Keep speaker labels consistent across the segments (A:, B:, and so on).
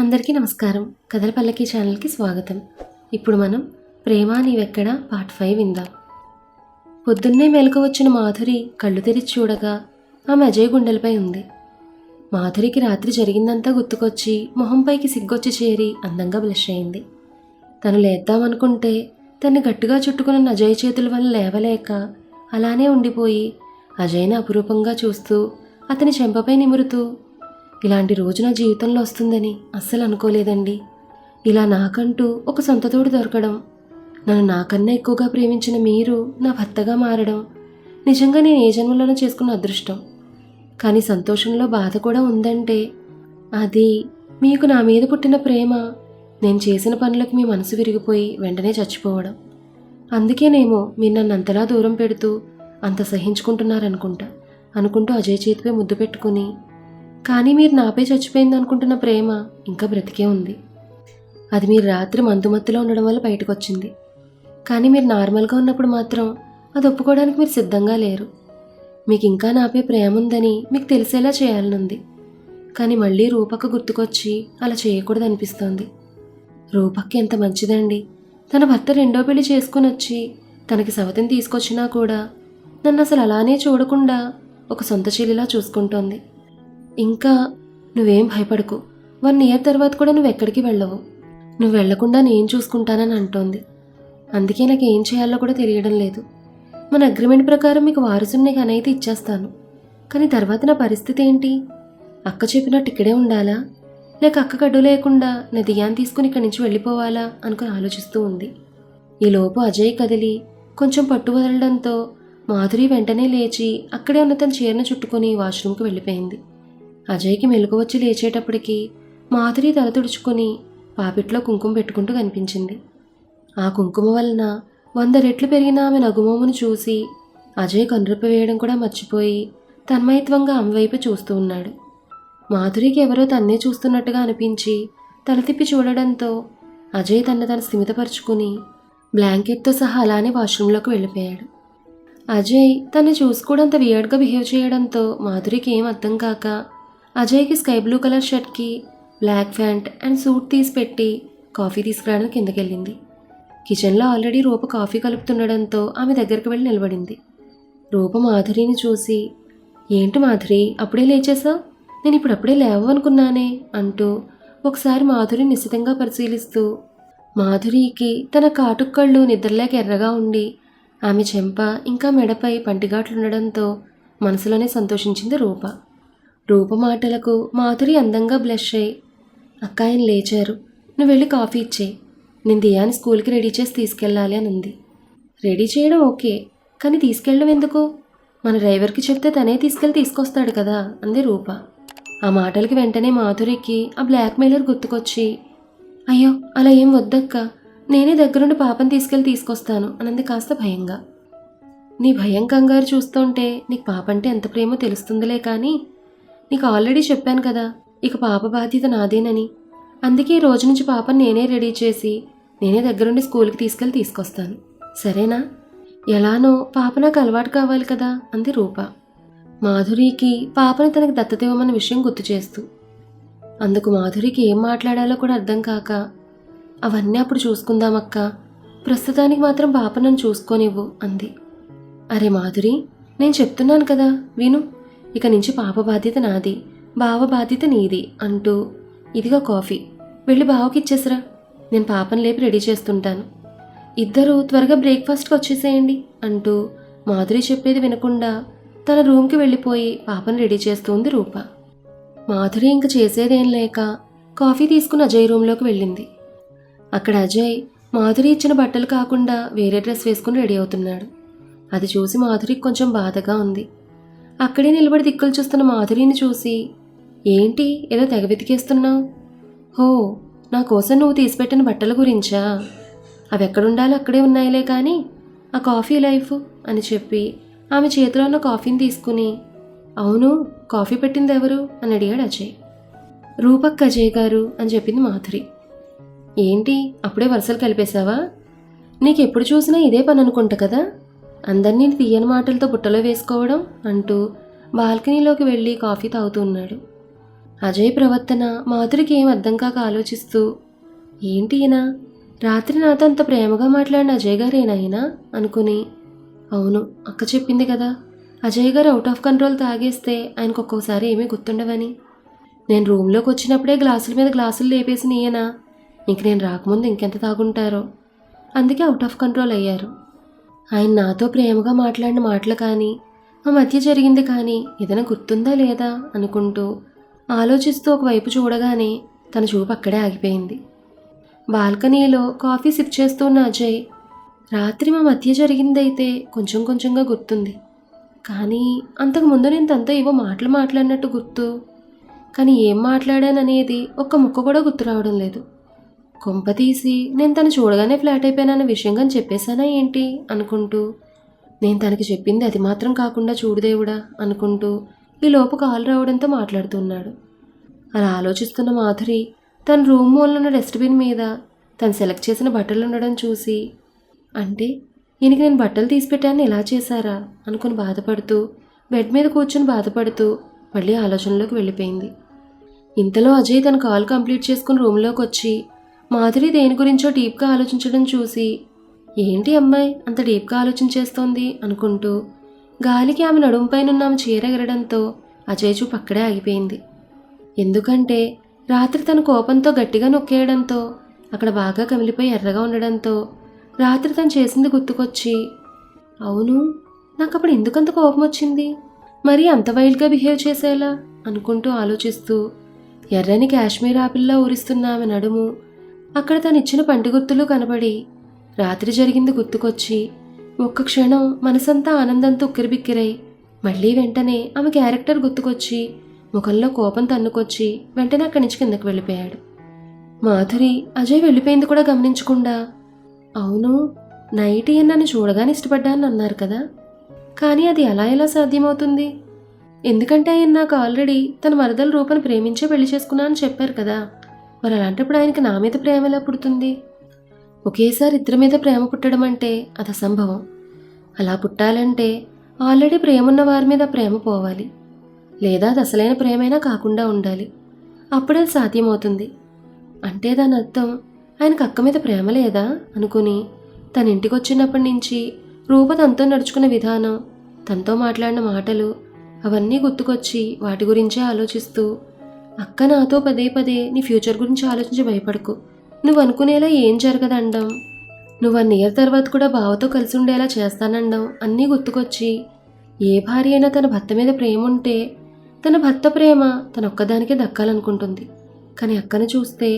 A: అందరికీ నమస్కారం. కథల పల్లకి ఛానల్కి స్వాగతం. ఇప్పుడు మనం ప్రేమ నీవెక్కడ పార్ట్ 5 విందాం. పొద్దున్నే మెలకు వచ్చిన మాధురి కళ్ళు తెరిచి చూడగా ఆమె అజయ్ గుండెలపై ఉంది. మాధురికి రాత్రి జరిగిందంతా గుర్తుకొచ్చి మొహంపైకి సిగ్గొచ్చి చేరి అందంగా బ్లష్ అయింది. తను లేద్దామనుకుంటే తన్ని గట్టిగా చుట్టుకున్న అజయ్ చేతుల వల్ల లేవలేక అలానే ఉండిపోయి అజయ్ని అపురూపంగా చూస్తూ అతని చెంపపై నిమురుతూ, ఇలాంటి రోజు నా జీవితంలో వస్తుందని అస్సలు అనుకోలేదండి. ఇలా నాకంటూ ఒక సొంత తోడు దొరకడం, నన్ను నాకన్నా ఎక్కువగా ప్రేమించిన మీరు నా భర్తగా మారడం నిజంగా నేను ఏ జన్మలోనూ చేసుకున్న అదృష్టం. కానీ సంతోషంలో బాధ కూడా ఉందంటే అది మీకు నా మీద పుట్టిన ప్రేమ. నేను చేసిన పనులకు మీ మనసు విరిగిపోయి వెంటనే చచ్చిపోవడం. అందుకేనేమో మీరు నన్ను అంతలా దూరం పెడుతూ అంత సహించుకుంటున్నారనుకుంటా అనుకుంటూ అజయ్ చేతిపై ముద్దు పెట్టుకుని, కానీ మీరు నాపై చచ్చిపోయింది అనుకుంటున్న ప్రేమ ఇంకా బ్రతికే ఉంది. అది మీరు రాత్రి మందుమత్తులో ఉండడం వల్ల బయటకు వచ్చింది. కానీ మీరు నార్మల్గా ఉన్నప్పుడు మాత్రం అది ఒప్పుకోవడానికి మీరు సిద్ధంగా లేరు. మీకు ఇంకా నాపై ప్రేమ ఉందని మీకు తెలిసేలా చేయాలనుంది. కానీ మళ్ళీ రూపక్క గుర్తుకొచ్చి అలా చేయకూడదు అనిపిస్తోంది. రూపక్క ఎంత మంచిదండి. తన భర్త రెండో పెళ్లి చేసుకుని వచ్చి తనకి సవతిని తీసుకొచ్చినా కూడా నన్ను అసలు అలానే చూడకుండా ఒక సొంత చెల్లిలా చూసుకుంటోంది. ఇంకా నువ్వేం భయపడకు, 1 ఇయర్ తర్వాత కూడా నువ్వు ఎక్కడికి వెళ్ళవు, నువ్వు వెళ్లకుండా నేను చూసుకుంటానని అంటోంది. అందుకే నాకు ఏం చేయాలో కూడా తెలియడం లేదు. మన అగ్రిమెంట్ ప్రకారం మీకు వారసుని నీకు అనేది ఇచ్చేస్తాను. కానీ తర్వాత నా పరిస్థితి ఏంటి? అక్క చెప్పినట్టు ఇక్కడే ఉండాలా, లేక అక్క గడ్డు లేకుండా నా దియాన్ని తీసుకుని ఇక్కడి నుంచి వెళ్ళిపోవాలా అనుకుని ఆలోచిస్తూ ఉంది. ఈలోపు అజయ్ కదిలి కొంచెం పట్టు వదలడంతో మాధురి వెంటనే లేచి అక్కడే ఉన్న తన చీరను చుట్టుకొని వాష్రూమ్కి వెళ్ళిపోయింది. అజయ్కి మెలకు వచ్చి లేచేటప్పటికి మాధురి తల తుడుచుకొని పాపిట్లో కుంకుమ పెట్టుకుంటూ కనిపించింది. ఆ కుంకుమ వలన 100 రెట్లు పెరిగిన ఆమె నగుమోమును చూసి అజయ్ కనురెప్ప వేయడం కూడా మర్చిపోయి తన్మయత్వంగా ఆమె వైపు చూస్తూ ఉన్నాడు. మాధురికి ఎవరో తన్నే చూస్తున్నట్టుగా అనిపించి తల తిప్పి చూడడంతో అజయ్ తన స్థిమితపరుచుకుని బ్లాంకెట్తో సహా అలానే వాష్రూంలోకి వెళ్ళిపోయాడు. అజయ్ తను చూసుకోవడంత వియర్డ్గా బిహేవ్ చేయడంతో మాధురికి ఏం అర్థం కాక అజయ్కి స్కై బ్లూ కలర్ షర్ట్కి బ్లాక్ ప్యాంట్ అండ్ సూట్ తీసి పెట్టి కాఫీ తీసుకురావడానికి కిందకెళ్ళింది. కిచెన్లో ఆల్రెడీ రూప కాఫీ కలుపుతుండడంతో ఆమె దగ్గరికి వెళ్ళి నిలబడింది. రూప మాధురిని చూసి, ఏంటి మాధురి అప్పుడే లేచేసా, నేను ఇప్పుడప్పుడే లేవనుకున్నానే అంటూ ఒకసారి మాధురిని నిశితంగా పరిశీలిస్తూ, మాధురికి తన కాటుక్కళ్ళు నిద్రలేక ఎర్రగా ఉండి ఆమె చెంప ఇంకా మెడపై పంటిఘాట్లుండడంతో మనసులోనే సంతోషించింది రూప. రూప మాటలకు మాధురి అందంగా బ్లష్ అయ్యి, అక్క ఆయన లేచారు, నువ్వు వెళ్ళి కాఫీ ఇచ్చేయి, నేను దియాని స్కూల్కి రెడీ చేసి తీసుకెళ్ళాలి అని ఉంది. రెడీ చేయడం ఓకే, కానీ తీసుకెళ్ళడం ఎందుకు? మన డ్రైవర్కి చెప్తే తనే తీసుకొస్తాడు కదా అంది రూప. ఆ మాటలకి వెంటనే మాధురికి ఆ బ్లాక్మెయిలర్ గుర్తుకొచ్చి, అయ్యో అలా ఏం వద్దక్క, నేనే దగ్గరుండి పాపని తీసుకొస్తాను అనంది కాస్త భయంగా. నీ భయం కంగారు చూస్తుంటే నీకు పాప అంటే ఎంత ప్రేమో తెలుస్తుందిలే, కానీ నీకు ఆల్రెడీ చెప్పాను కదా ఇక పాప బాధ్యత నాదేనని. అందుకే ఈ రోజు నుంచి పాపని నేనే రెడీ చేసి నేనే దగ్గరుండి స్కూల్కి తీసుకొస్తాను, సరేనా? ఎలానో పాప నాకు అలవాటు కావాలి కదా అంది రూప. మాధురికి పాపని తనకు దత్తత ఇవ్వమన్న విషయం గుర్తు చేస్తూ. అందుకు మాధురికి ఏం మాట్లాడాలో కూడా అర్థం కాక, అవన్నీ అప్పుడు చూసుకుందామక్క, ప్రస్తుతానికి మాత్రం పాప నన్ను చూసుకోనివ్వు అంది. అరే మాధురి, నేను చెప్తున్నాను కదా విను, ఇక నుంచి పాప బాధ్యత నాది, బావ బాధ్యత నీది అంటూ, ఇదిగో కాఫీ, వెళ్ళి బావకి ఇచ్చేసరా, నేను పాపని లేపి రెడీ చేస్తుంటాను, ఇద్దరూ త్వరగా బ్రేక్ఫాస్ట్కి వచ్చేసేయండి అంటూ మాధురి చెప్పేది వినకుండా తన రూమ్కి వెళ్ళిపోయి పాపను రెడీ చేస్తుంది రూప. మాధురి ఇంక చేసేదేం లేక కాఫీ తీసుకుని అజయ్ రూమ్లోకి వెళ్ళింది. అక్కడ అజయ్ మాధురి ఇచ్చిన బట్టలు కాకుండా వేరే డ్రెస్ వేసుకుని రెడీ అవుతున్నాడు. అది చూసి మాధురికి కొంచెం బాధగా ఉంది. అక్కడే నిలబడి దిక్కులు చూస్తున్న మాధురిని చూసి, ఏంటి ఏదో తెగ వెతికేస్తున్నావు? హో, నా కోసం నువ్వు తీసిపెట్టిన బట్టల గురించా? అవి ఎక్కడుండాలో అక్కడే ఉన్నాయిలే, కానీ ఆ కాఫీ లైఫ్ అని చెప్పి ఆమె చేతిలో ఉన్న కాఫీని తీసుకుని, అవును కాఫీ పెట్టింది ఎవరు అని అడిగాడు అజయ్. రూపక్ అజయ్ గారు అని చెప్పింది మాధురి. ఏంటి అప్పుడే వరుసలు కలిపేశావా? నీకెప్పుడు చూసినా ఇదే పని అనుకుంటా కదా, అందరినీ తీయని మాటలతో బుట్టలో వేసుకోవడం అంటూ బాల్కనీలోకి వెళ్ళి కాఫీ తాగుతూ ఉన్నాడు. అజయ్ ప్రవర్తన మాధురికి ఏం అర్థం కాక ఆలోచిస్తూ, ఏంటి ఈయన రాత్రి నాతో అంత ప్రేమగా మాట్లాడిన అజయ్ గారేనా ఈయన అనుకుని, అవును అక్క చెప్పింది కదా, అజయ్ గారు అవుట్ ఆఫ్ కంట్రోల్ తాగేస్తే ఆయనకు ఒక్కోసారి ఏమీ గుర్తుండవని. నేను రూమ్లోకి వచ్చినప్పుడే గ్లాసుల మీద గ్లాసులు లేపేసిన ఈయన ఇంక నేను రాకముందు ఇంకెంత తాగుంటారో, అందుకే అవుట్ ఆఫ్ కంట్రోల్ అయ్యారు. ఆయన నాతో ప్రేమగా మాట్లాడిన మాటలు కానీ మా మధ్య జరిగింది కానీ ఏదైనా గుర్తుందా లేదా అనుకుంటూ ఆలోచిస్తూ ఒకవైపు చూడగానే తన చూపు అక్కడే ఆగిపోయింది. బాల్కనీలో కాఫీ సిప్ చేస్తున్న అజయ్, రాత్రి మా మధ్య జరిగిందైతే కొంచెం కొంచెంగా గుర్తుంది, కానీ అంతకుముందు నేను తనతో ఏవో మాటలు మాట్లాడినట్టు గుర్తు, కానీ ఏం మాట్లాడాననేది ఒక్క ముక్క కూడా గుర్తు రావడం లేదు. కొంప తీసి నేను తను చూడగానే ఫ్లాట్ అయిపోయానన్న విషయం కానీ చెప్పేశానా ఏంటి అనుకుంటూ, నేను తనకి చెప్పింది అది మాత్రం కాకుండా చూడుదేవుడా అనుకుంటూ ఈలోపు కాల్ రావడంతో మాట్లాడుతున్నాడు. అలా ఆలోచిస్తున్న మాధురి తన రూమ్ మూలలో ఉన్న డస్ట్బిన్ మీద తను సెలెక్ట్ చేసిన బట్టలు ఉండడం చూసి, అంటే ఈయనకి నేను బట్టలు తీసిపెట్టాను ఎలా చేశారా అనుకుని బాధపడుతూ బెడ్ మీద కూర్చొని బాధపడుతూ మళ్ళీ ఆలోచనలోకి వెళ్ళిపోయింది. ఇంతలో అజయ్ తన కాల్ కంప్లీట్ చేసుకుని రూమ్లోకి వచ్చి మాధురి దేని గురించో డీప్గా ఆలోచించడం చూసి, ఏంటి అమ్మాయి అంత డీప్గా ఆలోచించేస్తోంది అనుకుంటూ గాలికి ఆమె నడుంపైనున్న ఆమె చీర ఎగరడంతో అజయ్ చూపు అక్కడే ఆగిపోయింది. ఎందుకంటే రాత్రి తన కోపంతో గట్టిగా నొక్కేయడంతో అక్కడ బాగా కమిలిపోయి ఎర్రగా ఉండడంతో రాత్రి తను చేసింది గుర్తుకొచ్చి, అవును నాకు అప్పుడు ఎందుకంత కోపం వచ్చింది, మరీ అంత వైల్డ్గా బిహేవ్ చేసేలా అనుకుంటూ ఆలోచిస్తూ ఎర్రని కాశ్మీర్ ఆపిల్లా ఊరిస్తున్న ఆమె నడుము, అక్కడ తను ఇచ్చిన పంటి గుర్తులు కనబడి రాత్రి జరిగింది గుర్తుకొచ్చి ఒక్క క్షణం మనసంతా ఆనందంతో ఉక్కిరిబిక్కిరై మళ్ళీ వెంటనే ఆమె క్యారెక్టర్ గుర్తుకొచ్చి ముఖంలో కోపం తన్నుకొచ్చి వెంటనే అక్కడి నుంచి కిందకు వెళ్ళిపోయాడు. మాధురి అజయ్ వెళ్ళిపోయింది కూడా గమనించకుండా, అవును నైట్ ఈయన నన్ను చూడగానే ఇష్టపడ్డానని అన్నారు కదా, కానీ అది ఎలా సాధ్యమవుతుంది, ఎందుకంటే ఆయన నాకు ఆల్రెడీ తన మరదల రూపను ప్రేమించే పెళ్లి చేసుకున్నా అని చెప్పారు కదా, మరి అలాంటప్పుడు ఆయనకి నా మీద ప్రేమ ఎలా పుడుతుంది? ఒకేసారి ఇద్దరి మీద ప్రేమ పుట్టడం అంటే అది అసంభవం. అలా పుట్టాలంటే ఆల్రెడీ ప్రేమ ఉన్న వారి మీద ప్రేమ పోవాలి, లేదా అది అసలైన ప్రేమైనా కాకుండా ఉండాలి, అప్పుడే అది సాధ్యమవుతుంది. అంటే దాని అర్థం ఆయనకు అక్క మీద ప్రేమ లేదా అనుకుని తన ఇంటికి వచ్చినప్పటి నుంచి రూప తనతో నడుచుకున్న విధానం, తనతో మాట్లాడిన మాటలు అవన్నీ గుర్తుకొచ్చి వాటి గురించే ఆలోచిస్తూ, అక్క నాతో పదే పదే నీ ఫ్యూచర్ గురించి ఆలోచించి భయపడకు, నువ్వు అనుకునేలా ఏం జరగదండం, నువ్వు 1 ఇయర్ తర్వాత కూడా బావతో కలిసి ఉండేలా చేస్తానండం అన్నీ గుర్తుకొచ్చి, ఏ భార్య అయినా తన భర్త మీద ప్రేమ ఉంటే తన భర్త ప్రేమ తన ఒక్కదానికే దక్కాలనుకుంటుంది, కానీ అక్కను చూస్తే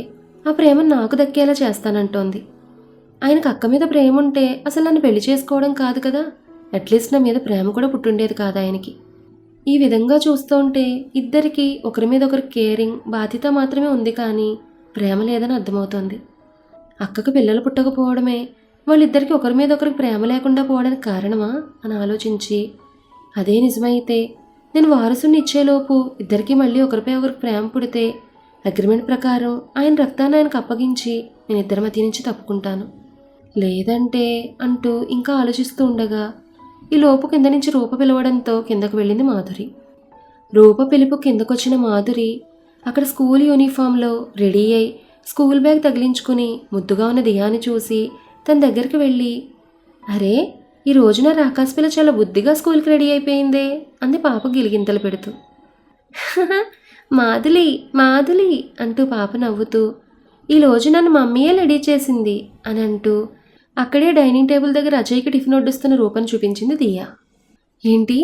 A: ఆ ప్రేమ నాకు దక్కేలా చేస్తానంటోంది. ఆయనకు అక్క మీద ప్రేమ ఉంటే అసలు నన్ను పెళ్లి చేసుకోవడం కాదు కదా, అట్లీస్ట్ నా మీద ప్రేమ కూడా పుట్టుండేది కాదు ఆయనకి. ఈ విధంగా చూస్తుంటే ఇద్దరికి ఒకరి మీద ఒకరు కేరింగ్ బాధ్యత మాత్రమే ఉంది, కానీ ప్రేమ లేదని అర్థమవుతోంది. అక్కకు పిల్లలు పుట్టకపోవడమే వాళ్ళిద్దరికి ఒకరి మీద ఒకరికి ప్రేమ లేకుండా పోవడానికి కారణమా అని ఆలోచించి, అదే నిజమైతే నేను వారసుని ఇచ్చేలోపు ఇద్దరికి మళ్ళీ ఒకరిపై ఒకరికి ప్రేమ పుడితే అగ్రిమెంట్ ప్రకారం ఆయన రక్తాన్ని ఆయనకు అప్పగించి నేను ఇద్దరి మధ్య నుంచి తప్పుకుంటాను, లేదంటే అంటూ ఇంకా ఆలోచిస్తూ ఉండగా ఈ లోపు కింద నుంచి రూప పిలవడంతో కిందకు వెళ్ళింది మాధురి. రూప పిలుపు కిందకొచ్చిన మాధురి అక్కడ స్కూల్ యూనిఫామ్లో రెడీ అయి స్కూల్ బ్యాగ్ తగిలించుకుని ముద్దుగా ఉన్న దియాని చూసి తన దగ్గరికి వెళ్ళి, అరే ఈ రోజున రాకాశ పిల్ల చాలా బుద్ధిగా స్కూల్కి రెడీ అయిపోయిందే అంది పాప గిలిగింతలు పెడుతూ. మాధులి మాధులి అంటూ పాప నవ్వుతూ, ఈ రోజు నన్ను మమ్మీయే రెడీ చేసింది అని అంటూ అక్కడే డైనింగ్ టేబుల్ దగ్గర అజయ్కి టిఫిన్ వడ్డిస్తున్న రూపను చూపించింది దియా. ఏంటి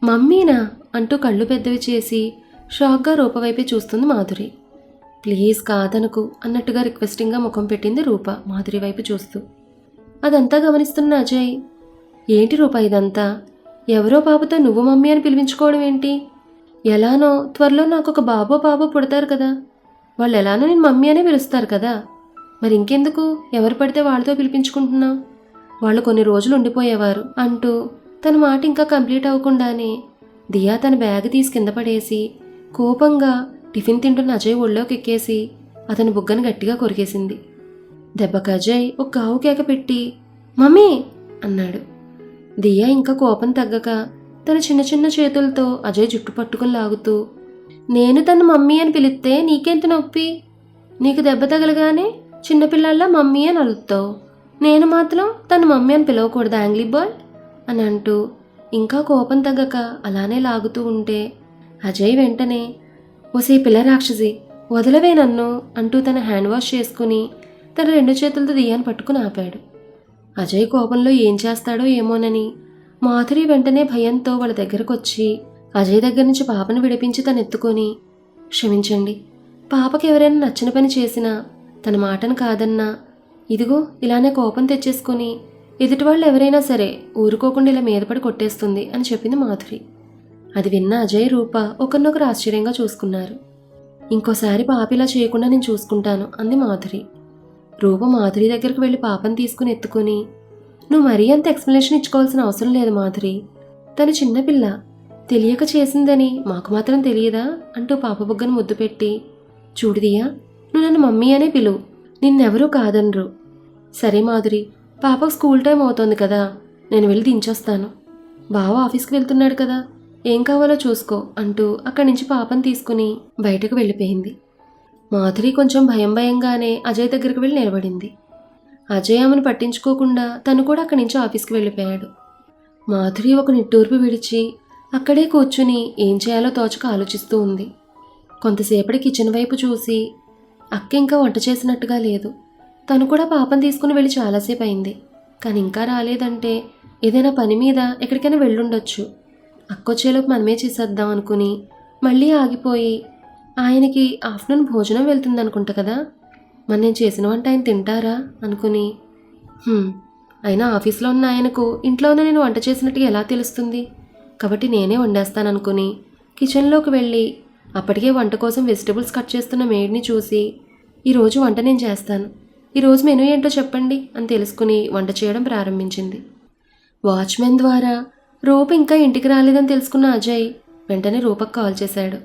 A: మమ్మీనా అంటూ కళ్ళు పెద్దవి చేసి షాక్గా రూప వైపే చూస్తుంది మాధురి. ప్లీజ్ కాదనకు అన్నట్టుగా రిక్వెస్టింగ్గా ముఖం పెట్టింది రూప మాధురి వైపు చూస్తూ. అదంతా గమనిస్తున్న అజయ్, ఏంటి రూప ఇదంతా, ఎవరో పాపతో నువ్వు మమ్మీ అని పిలిపించుకోవడం ఏంటి, ఎలానో త్వరలో నాకు ఒక బాబో పాపో పుడతారు కదా, వాళ్ళు ఎలానో నేను మమ్మీ అనే పిలుస్తారు కదా, మరి ఇంకెందుకు ఎవరు పడితే వాళ్ళతో పిలిపించుకుంటున్నావు, వాళ్ళు కొన్ని రోజులు ఉండిపోయేవారు అంటూ తన మాట ఇంకా కంప్లీట్ అవ్వకుండానే దియా తన బ్యాగ్ తీసి కింద పడేసి కోపంగా టిఫిన్ తింటున్న అజయ్ ఒళ్ళోకి ఎక్కేసి అతని బుగ్గను గట్టిగా కొరికేసింది. దెబ్బకు అజయ్ ఒక గావు కేక పెట్టి మమ్మీ అన్నాడు. దియా ఇంకా కోపం తగ్గక తన చిన్న చిన్న చేతులతో అజయ్ జుట్టు పట్టుకుని లాగుతూ, నేను తను మమ్మీ అని పిలిస్తే నీకెంత నొప్పి? నీకు దెబ్బ తగలగానే చిన్నపిల్లల్లా మమ్మీ అని అలుగుతావు. నేను మాత్రం తను మమ్మీ అని పిలవకూడదు యాంగ్లీ బాయ్ అని అంటూ ఇంకా కోపం తగ్గక అలానే లాగుతూ ఉంటే అజయ్ వెంటనే ఓసే పిల్ల రాక్షసి వదలవే నన్ను అంటూ తన హ్యాండ్ వాష్ చేసుకుని తన 2 చేతులతో దియాని పట్టుకుని ఆపాడు. అజయ్ కోపంలో ఏం చేస్తాడో ఏమోనని మాధురి వెంటనే భయంతో వాళ్ళ దగ్గరకు వచ్చి అజయ్ దగ్గర నుంచి పాపను విడిపించి తను ఎత్తుకొని, క్షమించండి, పాపకి ఎవరైనా నచ్చిన పని చేసినా తన మాటను కాదన్నా ఇదిగో ఇలానే కోపం తెచ్చేసుకుని ఎదుటి వాళ్ళు ఎవరైనా సరే ఊరుకోకుండా ఇలా మీదపడి కొట్టేస్తుంది అని చెప్పింది మాధురి. అది విన్న అజయ్, రూప ఒకరినొకరు ఆశ్చర్యంగా చూసుకున్నారు. ఇంకోసారి పాప ఇలా చేయకుండా నేను చూసుకుంటాను అంది మాధురి. రూప మాధురి దగ్గరకు వెళ్ళి పాపను తీసుకుని ఎత్తుకుని, నువ్వు మరీ అంత ఎక్స్ప్లెనేషన్ ఇచ్చుకోవాల్సిన అవసరం లేదు మాధురి, తను చిన్నపిల్ల, తెలియక చేసిందని మాకు మాత్రం తెలియదా అంటూ పాప బుగ్గను ముద్దు పెట్టి, చూడుదియా, నువ్వు నన్ను మమ్మీ అనే పిలువు, నిన్నెవరూ కాదనరు. సరే మాధురి, పాపకు స్కూల్ టైం అవుతోంది కదా, నేను వెళ్ళి దించొస్తాను. బావ ఆఫీస్కి వెళ్తున్నాడు కదా, ఏం కావాలో చూసుకో అంటూ అక్కడి నుంచి పాపను తీసుకుని బయటకు వెళ్ళిపోయింది. మాధురి కొంచెం భయంగానే అజయ్ దగ్గరికి వెళ్ళి నిలబడింది. అజయ్ ఆమెను పట్టించుకోకుండా తను కూడా అక్కడి నుంచి ఆఫీస్కి వెళ్ళిపోయాడు. మాధురి ఒక నిట్టూర్పు విడిచి అక్కడే కూర్చుని ఏం చేయాలో తోచక ఆలోచిస్తూ ఉంది. కొంతసేపటి కిచెన్ వైపు చూసి అక్క ఇంకా వంట చేసినట్టుగా లేదు. తను కూడా పాపను తీసుకుని వెళ్ళి చాలాసేపు అయింది, కానీ ఇంకా రాలేదంటే ఏదైనా పని మీద ఎక్కడికైనా వెళ్ళుండొచ్చు. అక్కొచ్చేలోపు మనమే చేసేద్దాం అనుకుని మళ్ళీ ఆగిపోయి, ఆయనకి ఆఫ్టర్నూన్ భోజనం వెళ్తుందనుకుంటా కదా, మరి నేను చేసిన వంట ఆయన తింటారా అనుకుని, అయినా ఆఫీస్లో ఉన్న ఆయనకు ఇంట్లోనే నేను వంట చేసినట్టుగా ఎలా తెలుస్తుంది, కాబట్టి నేనే వండేస్తాననుకుని కిచెన్లోకి వెళ్ళి అప్పటికే వంట కోసం వెజిటబుల్స్ కట్ చేస్తున్న మేడ్ని చూసి, ఈరోజు వంట నేను చేస్తాను, ఈరోజు మెనూ ఏంటో చెప్పండి అని తెలుసుకుని వంట చేయడం ప్రారంభించింది. వాచ్మెన్ ద్వారా రూప ఇంకా ఇంటికి రాలేదని తెలుసుకున్న అజయ్ వెంటనే రూపకు కాల్ చేశాడు.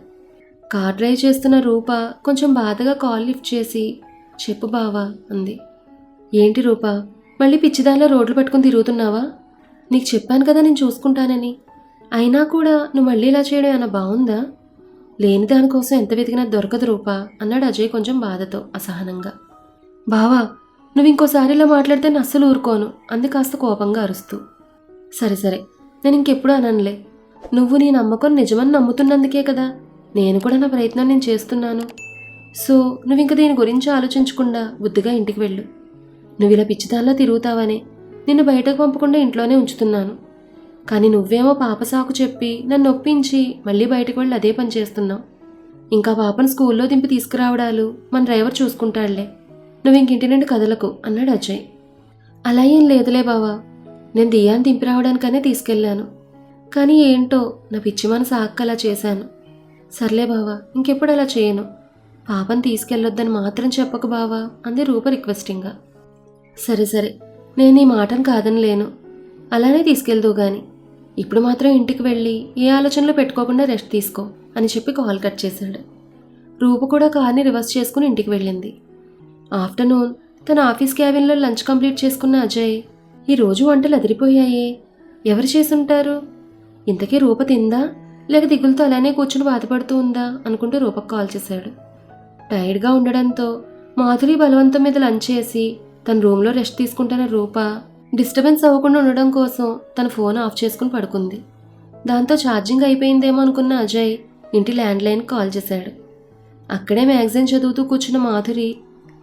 A: కార్ డ్రైవ్ చేస్తున్న రూప కొంచెం బాధగా కాల్ లిఫ్ట్ చేసి, చెప్పు బావా అంది. ఏంటి రూప, మళ్ళీ పిచ్చిదానిలో రోడ్లు పట్టుకుని తిరుగుతున్నావా? నీకు చెప్పాను కదా నేను చూసుకుంటానని, అయినా కూడా నువ్వు మళ్ళీ ఇలా చేయడం ఏమైనా బాగుందా? లేని దానికోసం ఎంత వెతికినా దొరకదు రూప అన్నాడు అజయ్ కొంచెం బాధతో అసహనంగా. బావా, నువ్వు ఇంకోసారి ఇలా మాట్లాడితే నేను అస్సలు ఊరుకోను అంది కాస్త కోపంగా అరుస్తూ. సరే నేను ఇంకెప్పుడు అననులే, నువ్వు నీ నమ్మకం నిజమని నమ్ముతున్నందుకే కదా నేను కూడా నా ప్రయత్నం నేను చేస్తున్నాను. సో నువ్వు ఇంక దీని గురించి ఆలోచించకుండా బుద్ధిగా ఇంటికి వెళ్ళు. నువ్వు ఇలా పిచ్చిదానిలా తిరుగుతావనే నిన్ను బయటకు పంపకుండా ఇంట్లోనే ఉంచుతున్నాను, కానీ నువ్వేమో పాప సాకు చెప్పి నన్ను ఒప్పించి మళ్ళీ బయటకు వెళ్ళి అదే పని చేస్తున్నావు. ఇంకా పాపను స్కూల్లో దింపి తీసుకురావడాలు మన డ్రైవర్ చూసుకుంటాడులే, నువ్వు ఇంకింటి నుండి కదలకు అన్నాడు అజయ్. అలా ఏం లేదులే బావా, నేను దియాన్ని దింపి రావడానికనే తీసుకెళ్లాను, కానీ ఏంటో నా పిచ్చి మనసు అలా చేశాను. సర్లే బావా, ఇంకెప్పుడు అలా చేయను, పాపను తీసుకెళ్ళొద్దని మాత్రం చెప్పకు బావా అంది రూప రిక్వెస్టింగ్గా. సరే నేను ఈ మాటను కాదనలేను, అలానే తీసుకెళ్దువు గాని ఇప్పుడు మాత్రం ఇంటికి వెళ్ళి ఏ ఆలోచనలు పెట్టుకోకుండా రెస్ట్ తీసుకో అని చెప్పి కాల్ కట్ చేశాడు. రూప కూడా కార్ని రివర్స్ చేసుకుని ఇంటికి వెళ్ళింది. ఆఫ్టర్నూన్ తన ఆఫీస్ క్యాబిన్లో లంచ్ కంప్లీట్ చేసుకున్న అజయ్, ఈరోజు వంటలు అదిరిపోయాయే, ఎవరు చేసుంటారు, ఇంతకీ రూప తిందా లేక దిగులతో అలానే కూర్చుని బాధపడుతూ ఉందా అనుకుంటూ రూపకు కాల్ చేశాడు. టైర్డ్గా ఉండడంతో మాధురి బలవంతం మీద లంచ్ చేసి తన రూమ్లో రెస్ట్ తీసుకుంటున్న రూప డిస్టర్బెన్స్ అవ్వకుండా ఉండడం కోసం తన ఫోన్ ఆఫ్ చేసుకుని పడుకుంది. దాంతో ఛార్జింగ్ అయిపోయిందేమో అనుకున్న అజయ్ ఇంటి ల్యాండ్లైన్కి కాల్ చేశాడు. అక్కడే మ్యాగజైన్ చదువుతూ కూర్చున్న మాధురి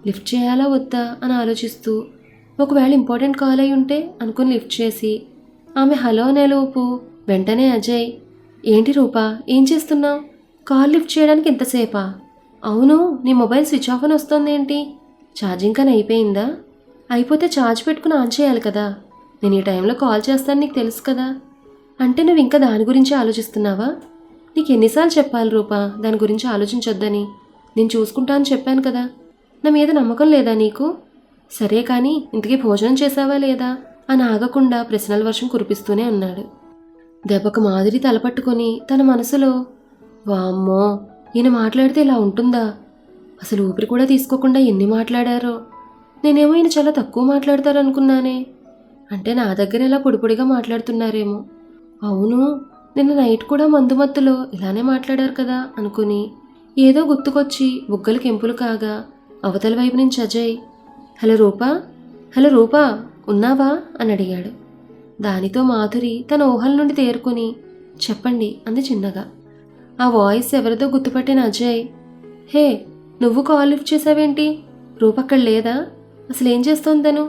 A: లిఫ్ట్ చేయాలా వద్దా అని ఆలోచిస్తూ, ఒకవేళ ఇంపార్టెంట్ కాల్ అయి ఉంటే అనుకుని లిఫ్ట్ చేసి ఆమె హలో అనేలోపు వెంటనే అజయ్, ఏంటి రూపా ఏం చేస్తున్నావు, కాల్ లిఫ్ట్ చేయడానికి ఎంతసేపా, అవును నీ మొబైల్ స్విచ్ ఆఫ్ అని వస్తుంది ఏంటి, ఛార్జింగ్ కానీ అయిపోయిందా, అయిపోతే ఛార్జ్ పెట్టుకుని ఆన్ చేయాలి కదా, నేను ఈ టైంలో కాల్ చేస్తాను నీకు తెలుసు కదా, అంటే నువ్వు ఇంకా దాని గురించి ఆలోచిస్తున్నావా, నీకు ఎన్నిసార్లు చెప్పాలి రూపా దాని గురించి ఆలోచించొద్దని, నేను చూసుకుంటా అని చెప్పాను కదా, నా మీద నమ్మకం లేదా నీకు, సరే కానీ ఇంతకీ భోజనం చేసావా లేదా అని ఆగకుండా ప్రశ్నల వర్షం కురిపిస్తూనే ఉన్నాడు. దెబ్బకు మాధురి తలపట్టుకొని తన మనసులో, వామ్మో ఈయన మాట్లాడితే ఇలా ఉంటుందా, అసలు ఊపిరి కూడా తీసుకోకుండా ఎన్ని మాట్లాడారో, నేనేమో ఈయన చాలా తక్కువ మాట్లాడతారనుకున్నానే, అంటే నా దగ్గర ఇలా పొడిపొడిగా మాట్లాడుతున్నారేమో, అవును నిన్న నైట్ కూడా మందు మత్తులో ఇలానే మాట్లాడారు కదా అనుకుని ఏదో గుర్తుకొచ్చి బుగ్గలు కెంపులు కాగా అవతల వైపు నుంచి అజయ్, హలో రూపా, హలో రూపా, ఉన్నావా అని అడిగాడు. దానితో మాధురి తన ఊహల నుండి తేరుకుని చెప్పండి అంది చిన్నగా. ఆ వాయిస్ ఎవరిదో గుర్తుపట్టిన అజయ్, హే నువ్వు కాల్ లిఫ్ట్ చేసావేంటి? రూప అక్కడ లేదా? అసలు ఏం చేస్తోంది తను?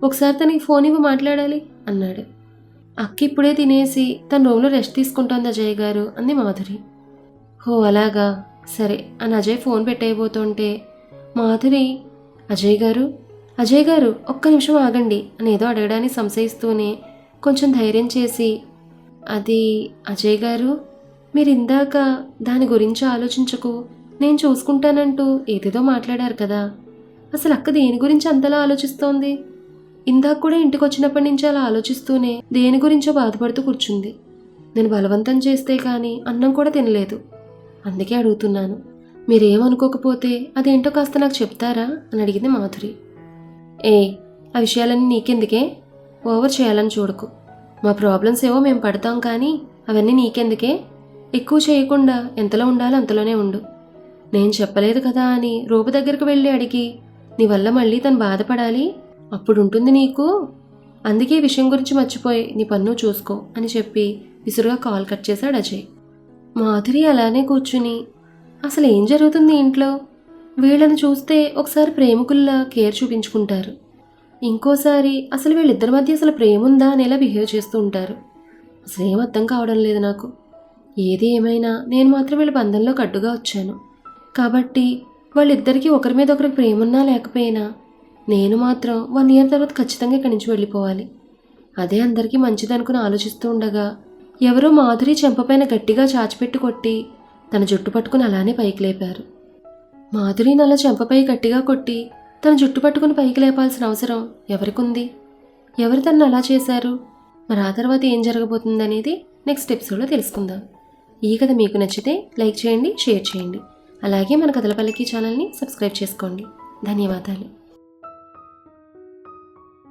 A: ఒకసారి తనకి ఫోన్ ఇవ్వ మాట్లాడాలి అన్నాడు. అక్క ఇప్పుడే తినేసి తన రూమ్లో రెస్ట్ తీసుకుంటోంది అజయ్ గారు అంది మాధురి. హో అలాగా, సరే అని అజయ్ ఫోన్ పెట్టేయబోతుంటే మాధురి, అజయ్ గారు, అజయ్ గారు ఒక్క నిమిషం ఆగండి అని ఏదో అడగడానికి సంశయిస్తూనే కొంచెం ధైర్యం చేసి, అది అజయ్ గారు, మీరు ఇందాక దాని గురించి ఆలోచించకు, నేను చూసుకుంటానంటూ ఏదేదో మాట్లాడారు కదా, అసలు అక్క దేని గురించి అంతలా ఆలోచిస్తోంది? ఇందాక కూడా ఇంటికి వచ్చినప్పటి నుంచి అలా ఆలోచిస్తూనే దేని గురించో బాధపడుతూ కూర్చుంది. నేను బలవంతం చేస్తే కానీ అన్నం కూడా తినలేదు. అందుకే అడుగుతున్నాను. మీరేమనుకోకపోతే అదేంటో కాస్త నాకు చెప్తారా అని అడిగింది మాధురి. ఆ విషయాలన్నీ నీకెందుకే? ఓవర్ చేయాలని చూడకు. మా ప్రాబ్లమ్స్ ఏవో మేము పడతాం కానీ అవన్నీ నీకెందుకే? ఎక్కువ చేయకుండా ఎంతలో ఉండాలో అంతలోనే ఉండు. నేను చెప్పలేదు కదా అని రూప దగ్గరకు వెళ్ళి అడిగి నీ వల్ల మళ్ళీ తను బాధపడాలి, అప్పుడు ఉంటుంది నీకు. అందుకే ఈ విషయం గురించి మర్చిపోయి నీ పన్ను చూసుకో అని చెప్పి విసురుగా కాల్ కట్ చేశాడు అజయ్. మాధురి అలానే కూర్చుని అసలు ఏం జరుగుతుంది ఇంట్లో? వీళ్ళని చూస్తే ఒకసారి ప్రేమికుల్లా కేర్ చూపించుకుంటారు, ఇంకోసారి అసలు వీళ్ళిద్దరి మధ్య అసలు ప్రేమ ఉందా అనేలా బిహేవ్ చేస్తూ ఉంటారు. అసలు ఏం అర్థం కావడం లేదు నాకు. ఏది ఏమైనా నేను మాత్రం వీళ్ళ బంధంలో కడ్డుగా వచ్చాను కాబట్టి వాళ్ళిద్దరికీ ఒకరి మీద ఒకరికి ప్రేమ ఉన్నా లేకపోయినా నేను మాత్రం 1 year తర్వాత ఖచ్చితంగా ఇక్కడి నుంచి వెళ్ళిపోవాలి. అదే అందరికీ మంచిదనుకుని ఆలోచిస్తూ ఉండగా ఎవరో మాధురి చెంపపైన గట్టిగా చాచిపెట్టి కొట్టి తన జుట్టు పట్టుకుని అలానే పైకి లేపారు. మాధురిని అలా చెంపపై గట్టిగా కొట్టి తన జుట్టు పట్టుకుని పైకి లేపాల్సిన అవసరం ఎవరికుంది? ఎవరు తనను అలా చేశారు? మరి ఆ తర్వాత ఏం జరగబోతుందనేది నెక్స్ట్ ఎపిసోడ్లో తెలుసుకుందాం. ఈ కథ మీకు నచ్చితే లైక్ చేయండి, షేర్ చేయండి. అలాగే మన కథల పల్లకి ఛానల్ని సబ్స్క్రైబ్ చేసుకోండి. ధన్యవాదాలు.